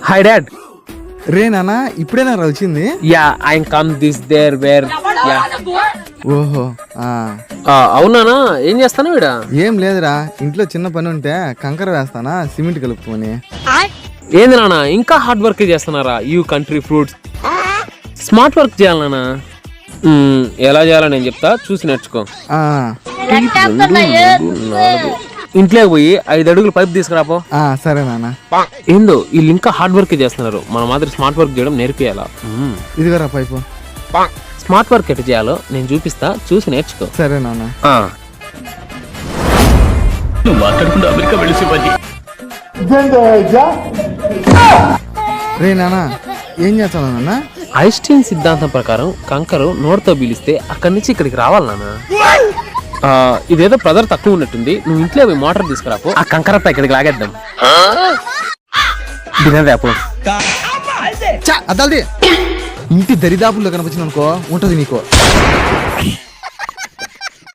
Hi dad. రే నాన్న ఇప్పుడేనా వచ్చింది? Yeah I come this there where. Yeah ఓహో అవునానా, ఏం చేస్తాను వీడ? ఏం లేదురా, ఇంట్లో చిన్న పని ఉంటే కంకర వేస్తానా, సిమెంట్ కలుపుకొని. ఏంది నాన్న ఇంకా హార్డ్ వర్క్ చేస్తున్నారా? You country fruits. Smart work చేయాలనా? ఎలా చేయాలో నేను చెప్తా, చూసి నేర్చుకో. ఇంట్లోకి పోయి 5 అడుగులు పైప్ తీసుకురాపో. సరే నాన్న. ఏందో వీళ్ళు ఇంకా హార్డ్ వర్క్ చేస్తున్నారు, మన మాదిరి స్మార్ట్ వర్క్ చేయడం నేర్పియాలా? ఇదిగోరా పైపు. స్మార్ట్ వర్క్ ఎట్లా చేయాలో నేను చూపిస్తా, చూసి నేర్చుకో. సరే నాన్న. మాట్లాడకుండా అమెరికా వెళ్ళి రే నాన్న ఏం చేస్తావు నాన్న? ఐన్స్టీన్ సిద్ధాంతం ప్రకారం కంకరు నోటితో పీలిస్తే అక్కడి నుంచి ఇక్కడికి రావాలి నాన్న. ఇదేదో ప్రెజర్ తక్కువ ఉన్నట్టుంది, నువ్వు ఇంట్లో పోయి మోటార్ తీసుకురాపో, ఆ కంకరపై ఇక్కడికి లాగేద్దాం. దినదేపు అదాల్ది ఇంటి దరిదాపుల్లో కనిపించింది అనుకో, ఉంటది నీకో.